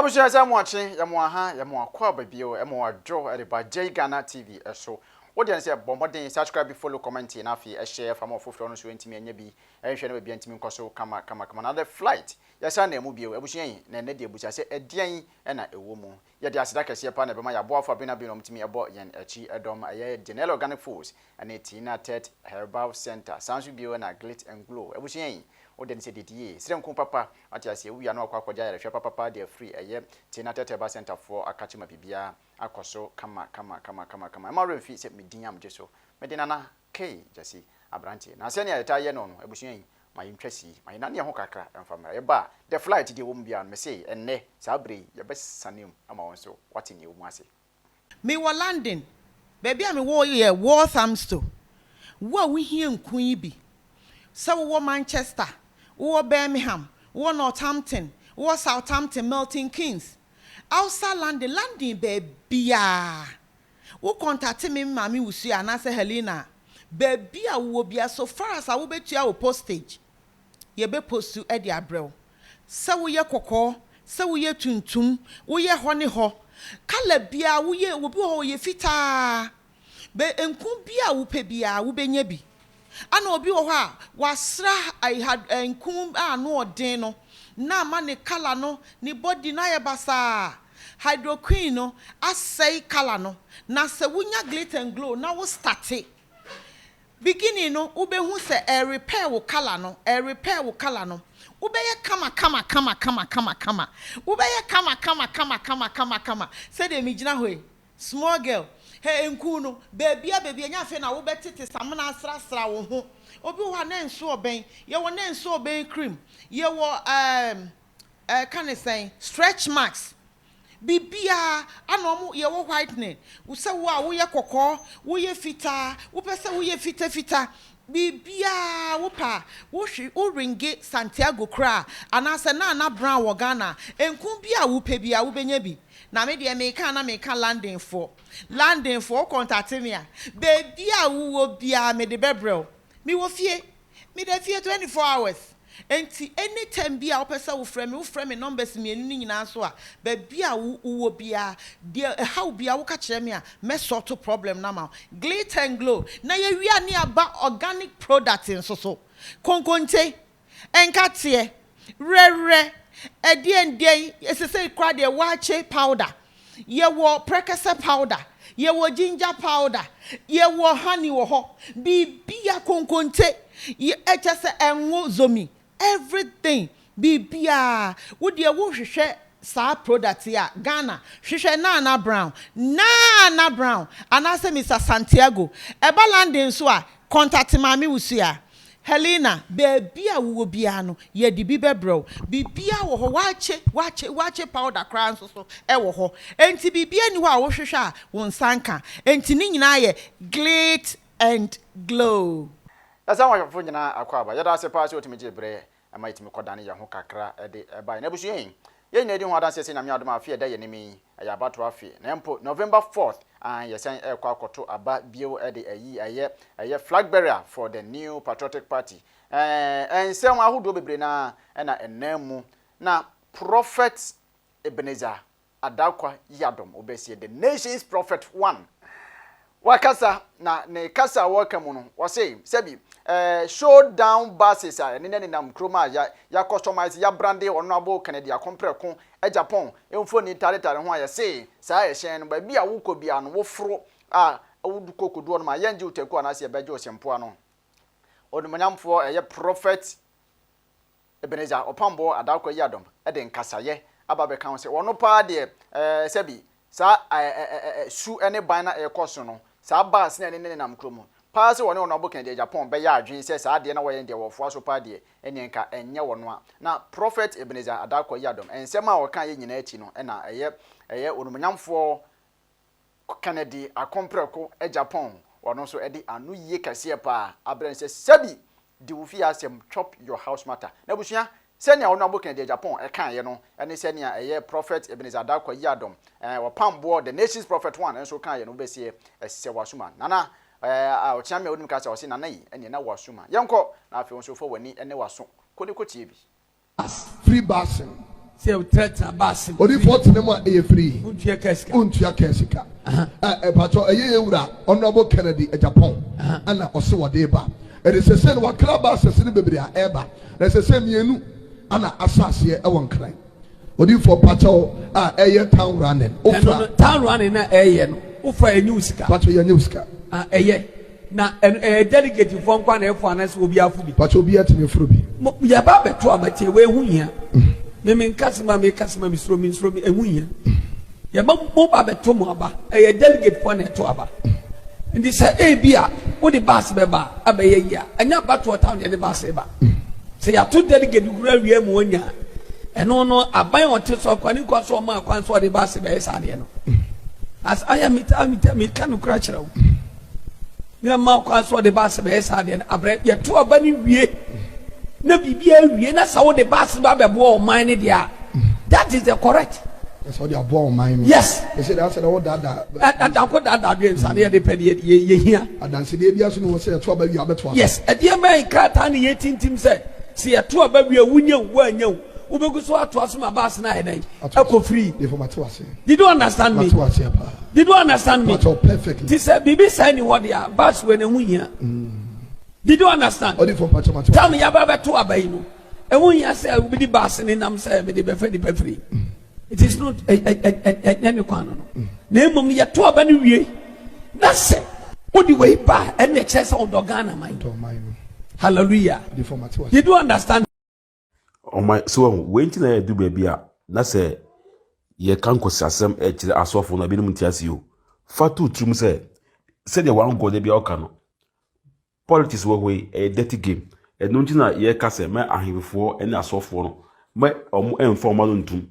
Abuja za watching ya kwa babio draw at the J Ghana TV so what you say bombarding subscribe follow comment na fi share for more fufu no so ntimi anya bi ehwe na bi ntimi nkoso kama another flight ya sa na mu bio abuja yin na ne de abuja se edian na ewo mu ya de asida kase pa na be ma ya boafo bi na bi no mtimi ebo yen achi edom aye General Organic Foods and Kinaata Herbal Center sansu bio na Glit and Glow abuja yin Oden se didie sirem papa ati ase wu ya na akwa kwaja ya papa de free eye Kinaata Herbal Center for akachima bibia akoso kama ma remfi se mediam jeso medina na k jasi abranti na se ne ya ye no ebusuan ma yintwasi ma ina ne ho kakra emfamra ye ba the flight de wom bia me say enne sabre ye besanem ama won so what in you ase me wo landing baby am wo ye Walthamstow wo we hie nkun yi bi se wo Manchester wo Birmingham wo Northampton wo Southampton Milton Keynes outside landing baby wo contact me mami wusu ana se Helena baby a wo bia so far as I wo betua wo postage ye be postu e de abrel se wo ye kokko se wo ye tuntum wo ye ho ne ho kala bia wo ye wo bi ho ye fita be enku bia wo pe bia wo benya bi ana obi wo ho a wasra I had enku no odin no na ma ne kala no ni body na ye basa hydroquine no asay kala no na se wunya Glit and Glow na wo start beginning no ube hu se repair wo kala no ube ye kama ube ye kama say de mi gina hoy small girl hey enku no baby anya fe na wo betete samna asra wo ho obi wa na nso oben ye wo na nso oben cream ye wo can I say stretch marks bibia anomu ye wo whitening wo se wo a wo ye kokko wo ye fita wo pese wo ye fita bibia wo pa wo hwi wo ringe Santiago kra anase na brown wo Ghana enku bia wo pe bia wo benya bi na me de me kan landing for contact me a bibia wo bia me de bebrel me wo fie 24 hours enti anytime bia opesa wo frame numbers me enu nyina so a ba bia wo bia de how bia wo ka kire me a me sort problem na ma Glit and Glow na ye wi ani aba organic product so konkonte enkate rere edien esese kra de wache powder ye wo prekasa powder ye wo ginger powder ye wo honey wo ho bibia konkonte ye echese enwo zomi everything bibia wo de wo hwehwe sa product ya Ghana hwehwe na brown anase Mr Santiago eba landing so a contact mami wusu ya Helena bibia wo bia no ye di bibebro bibia wo ho wache powder kran so e wo ho enti bibia ni ho a wo hwehwe a won sanka enti ni nyina ye Glit and Glow. Asa wa fo nyina akwaba yada ase pa so otimi jebre ama itimi kodane ya ho kakra de eba na busu yin ye nyina di ho adanse se na me adoma afie da ye nimi ya abato afie na mpo November 4th ye san ekwa akoto aba bio de aye flag bearer for the new patriotic party ensem ahodo bebre na enamu na Prophet Ebenezer Yeadom obesie the nation's prophet 1 wakasa na ne kasa welcome no wase sebi showdown buses ne nam kroma ya customize ya brande honorable Kennedy Agyapong Agyapong emfo ni tare ho ya say saa ye hyen no ba bia wo bia no wo fro a wudu kokodo no ma yanje uteku ana se beje osempo ano odumanyamfo eye Prophet Ebenezer Opambour Ebenezer Yeadom de nkasaye ababe kan se wono pa de sebi saa su ene ban na ekoso no saa bus na ne nam kromo paase woni Honorable Kennedy Agyapong be ya adwen se saa de na wo ye de wo fo so pa de ene nka enye wono a na Prophet Ebenezer Yeadom ensema wo kan ye nyina achi no na eye onumnyamfo Kennedy Agyapong wono so edi anu ye kase pa abren se sabi di wo fi asem chop your house matter na busua senia Honorable Kennedy Agyapong kan ye no ene senia eye Prophet Ebenezer Yeadom Opambour the nation's prophet 1 enso kan ye no be se se wasuma nana ochame onim ka se o se nana yi ene na wasuma yenko na afi onso fo wani ene waso kode ko tie bi free basing say threat bass odi 40 ne ma e free untua kesika pato eye wura honorable Kennedy Agyapong ana ose wode ba e se se no wakra bass se ne bebre a eba na se se mienu ana asase e won kran odi for pato eye town running ofra town running na eye no ofra enyu sika pato ye enyu sika eye na delegate for nkwa na efo anase obi afu bi pato obi atime furo bi ya ba beto abatie we hu hia me kasima misro ehu hia ya ba mo ba beto mo aba delegate for na eto aba ndi say bia wo de bus be ba abaye ya anya bato town de bus be ba say ya to delegate gura wie mo nya eno no aban o te so kwani kwa so ma kwan so de bus be sa de no as I am it can crash raw na ma kwa so de bus be sa de abre ya to aba ni wie na bibia wie na sa wo de bus ba be bo man dia that is the correct. That's what they are born, my man. Yes. They say that's the old dada. I put that against and they pay ye here. And then see the bias no say 12 baby abeto. Yes. A dear man crata ni 18 team say see a 12 baby a wunya wanyo. Ubegu so ato asoma bus na hedan. Eko free. They for matwase. Did you understand me? Matwase pa. Did you understand me? Perfectly. This bibi say ni what dia bus when wunya. Did you understand? Odi for matwase. Tell me about to abai no. E wunya say we di bus ni nam say me di be free. It is not any quan. Name ya to abani wie. That's it. What do we buy? And the chest of Dogana, my hallelujah. You do understand? Oh my, so when I do baby, that's a ye can't cause some edge the assault on a minimum tears you. Fatu Trum said the one go de be okano. Politics were way a dirty game. And don't you know ye case me ahi before and assault for no. Me or informal untum.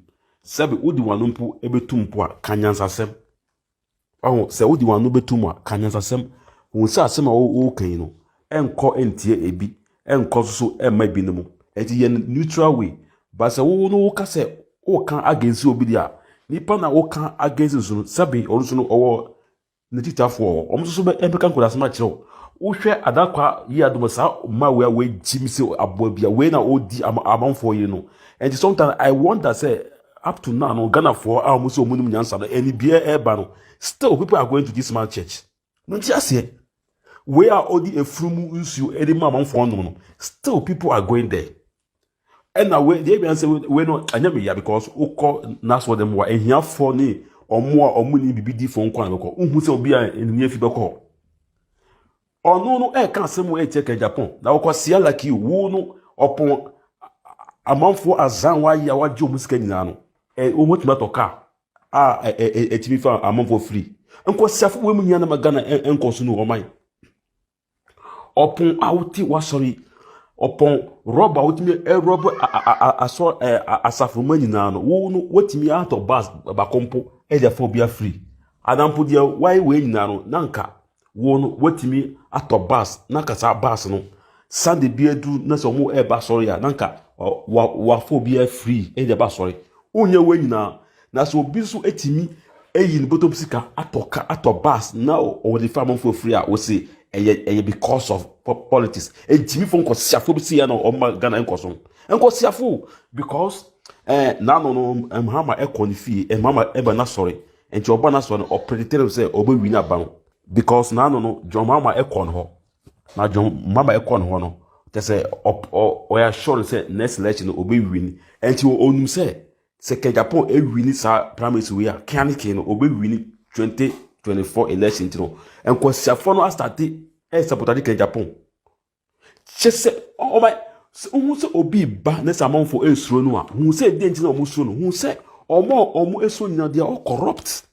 Sabi udi wanumpu ebetumpu a kanyansasem. Oh, se udi wanu betumu a kanyansasem. Unsa asem a o kan no. Enko entie ebi, enko so emma bi nemu. Eti ye neutral way. But se wo no ka se o kan against obi dia. Nipa na o kan against so sabi oruso no owo netitafo o. Omso so be emeka nkoda sema kire. Wo hwe adakwa yi adomasa ma we jimse abo bia we na odi amanfo yi no. And sometimes I wonder say up to now, no Ghana for our Muso Munum Yansa, any beer air still people are going to this small church. No, just here. We are only a frumu issue, any mamma for no. Still people are going there. And now they answer we no anyame because Oko Nas what them were and here for ni or more or money be different who say be in near Fibako. Or no, I can't some way take a Japan. Now, because see like you, who no upon a month for a zan why you are Joe Muscanino. What matter car? A TV for a month for free. Uncle Saf women yana magana and consume or mine. Upon outi was sorry. Upon rob out me a robber I saw a safumani now. What me out of bus bacompo, phobia free. Adam put your why way now, Nanka. Won what me out of bus, Nakasa bus no. Sunday beer do not so more air sorry, Nanka or phobia free, sorry. Onye we na so bisu etimi eyin bottom sika atoka bas now or the farm for free we say because of politics etimi fon ko siafo bi say na o ma Ghana enkoso siafo because na no mama ekon fie mama eba na sorry enti oba na sorry o predicted say oba win aban because na no John mama ekon ho na John mama ekon ho no te say o ya sure say next election oba win enti onum say Second Japan win sa primaries we are can obe win 2024 election no and kwasi afo no start support the Japan chese oh my hu se obi ba na samon for esuro no a hu se de nti na omo suro no hu se omo eso nyina de o corrupt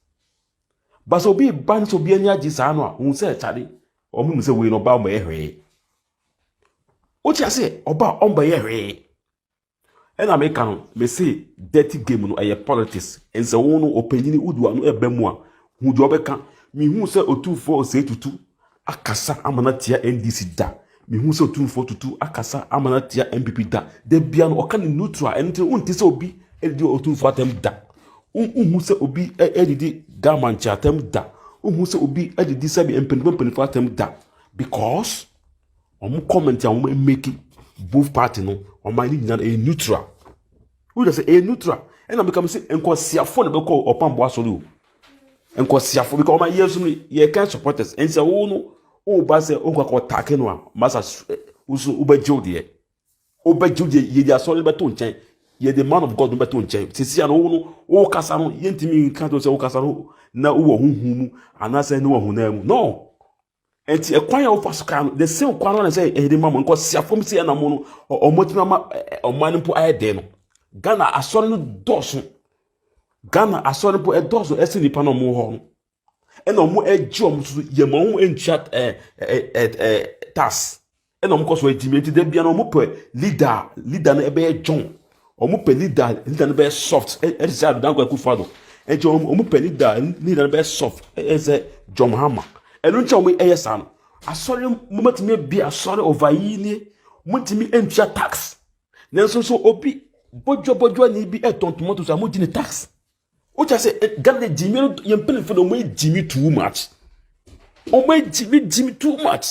but obi ba nti obi ani agi sa no a hu se chade omo mu se we no ba mo ehwe o ti ase oba omba ehwe. And I make me say dirty game no aye politics and so no opinion udu anu ebe mu a hu do beka mi hu se otufo se tutu akasa amanatia NDC da mi hu se otufo tutu akasa amanatia MPP da de bia no oka ni neutral enti unti se obi edi otufo atem da hu se obi edidi gamanchi atem da hu se obi edidi sabi empenfo atem da because omu comment ya omu make both party no or my need a neutral we just say neutral and I become say enko siafo na be call Opambour asori o enko siafo because my years ye can support us and say wo no o ba say o kwa attack no a masa usu ubejo de obejo de ye dia asori beto nchen ye the man of God no beto nchen sisi ya no wo o kasa no ye ntimi nka to say o kasa no na wo huhu mu anase no wo hunamu no enti ekwan ya ofasoka no the same kwan na say ehde mama nko siafo msi na mo no omotima ma oman mpo ayede no Ghana asori no doso Ghana asori mpo doso esi nipa no mo ho no ena omo ejom so ye ma omo enchat task ena omo koso ejimi enti de bia no omo pe leader na ebe John omo pe leader na be soft e say adan kwa kufado enti omo pe leader na be soft eze John Hammer enu ncha omo eyesa no asori momatimi bia asori over yi ni mutimi enchat tax nanso so obi bojo ni bi eton tomato so amodi ni tax o cha say Ghana jimi ye mpele fo no mo jimi too much o mo jimi too much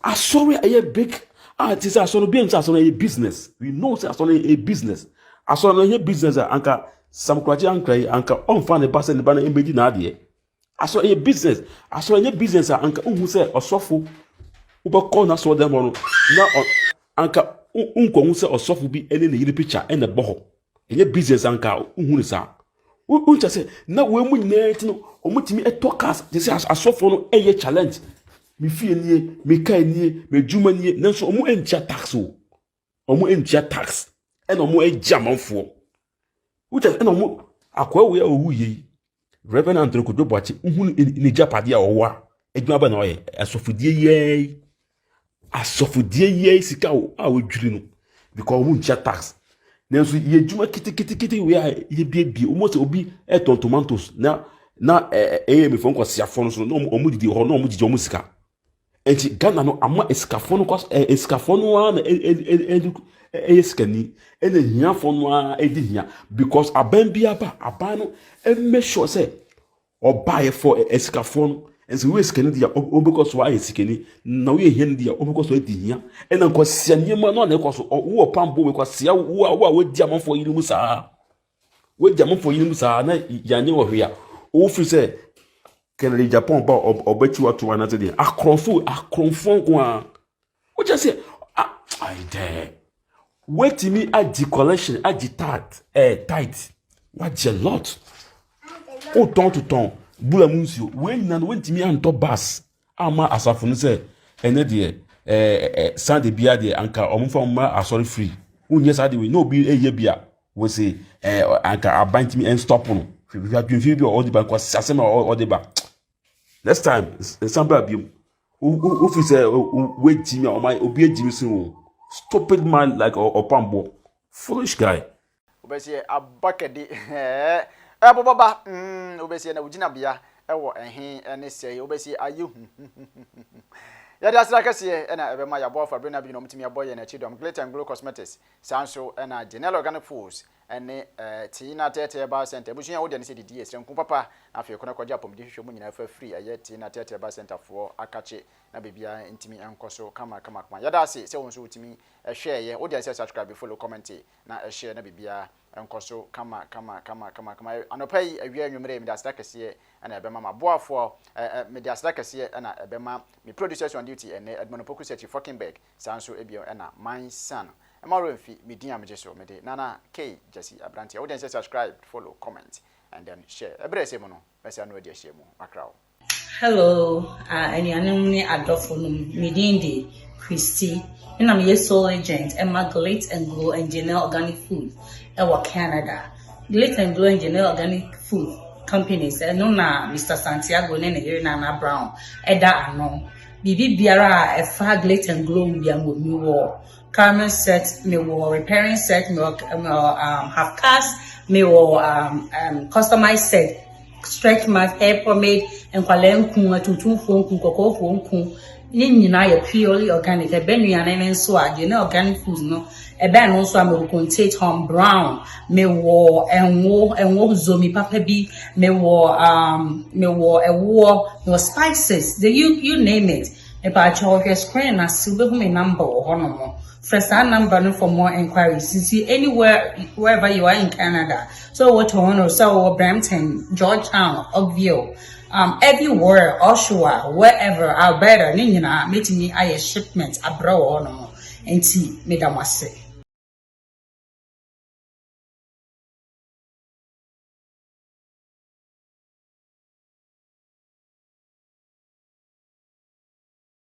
asori aye big artist asori bi ncha asori a business we know say asori a business asori a business anka samkrachi anka on fa ne ba se ne ba na emedi na ade asori a business anka unhu say osofo ubakọ na so dem no na anka unko se osofo bi ene ne yiri picture ene boho enye business anka unhu sa uncha se na we mu nyina ti no omutimi etokas je se asofo no eye challenge mi fie nie mi kai nie me djuma nie nanso omu entia tax o omu entia tax ene omu eja manfo uncha ene omu akwa we owu yi Reverend Andrew Kodobwachi unhu ni japade a owa edjuma ba na oye asofudie ye sika a wodwiri no because omu ncha tax nanso ye djuma kiti we a ye bie almost obi eton tomatoes na me fon ko siafo no so no omu didi ho no omu didi omu sika enti Ghana no ama escafo no kwas escafo no na skani ene hiafo no a edi hia because aban bia ba aban no make sure say obaye for escafo no enso we skani dia obekos wa esikani na we hia dia obekos wa edi hia ena nko sia niema no na ekoso wo Opambour we kwasia wo di amanfo yiri mu saa na yanye wo hwea o fi say Kennedy Agyapong ba obechi watu wana tede akronfo kwa o just say I there wait me at the collection at the tight what a lot o ton to ton bula munsio when na went me anto bas ama asafo no say ene de sande bia de anka omfa ma asori free unye sade we no bi eye bia we say anka abant me and stop no we have been feel all the bank was asema all the back next time somebody be officer wait Jimmy or my obi Jimmy so stupid man like Opambour foolish guy obesi abakedi baba obesi na ugina bia ewo ehin ene sei obesi ayu ya da sra kase na ebe ma ya bo fa brena bi no mtimi aboye na chidom glitter and glow cosmetics sanso na general organic foods ene Kinaata ba center busuya wo de ne se didi esrenku papa afi kona kwaja pom di hwehwe mu nyina fa free aye Kinaata ba center for akache na bebia ntimi enkoso kama ya da se wonso utimi hwe ye wo de se subscribe follow comment na share na bebia enkoso kama anopai awia nwumre mi da sra kase na ebe ma boafo mi da sra kase na ebe ma mi producers on duty ene Edmond Poku search fucking bag sanso ebio na my son Amaro mfi media mejeso mede nana K Jesse Abranti wo den say subscribe follow comment and then share ebrese mo no bese anu ade share mo akrao hello anyane ni adofo no medindi Christy and I'm your sole agent Emma Glitter and Glow and General Organic Food ewa Canada Glitter and Glow and General Organic Food companies no na Mr. Santiago ne here na Brown eda ano bibi biara efa Glitter and Glow bia mo mi wo caramel set me wo repairing set me half cast me wo customized set stretch mark hair pomade and kwalenku atutu fonku kokofo fonku ni nyina ya purely organic ebe nuane ne nso age na organic food no ebe no nso am contain Tom Brown me wo enwo zomi papa bi me wo ewo no spices you name it e ba cho screen na silver me number ho no mo First our number for more inquiries. See wherever you are in Canada. So what Toronto, so Brampton, Georgetown, Oakville, everywhere, Oshawa, wherever, Alberta, Nina, meeting me a shipment abroad no and see Madam Wase.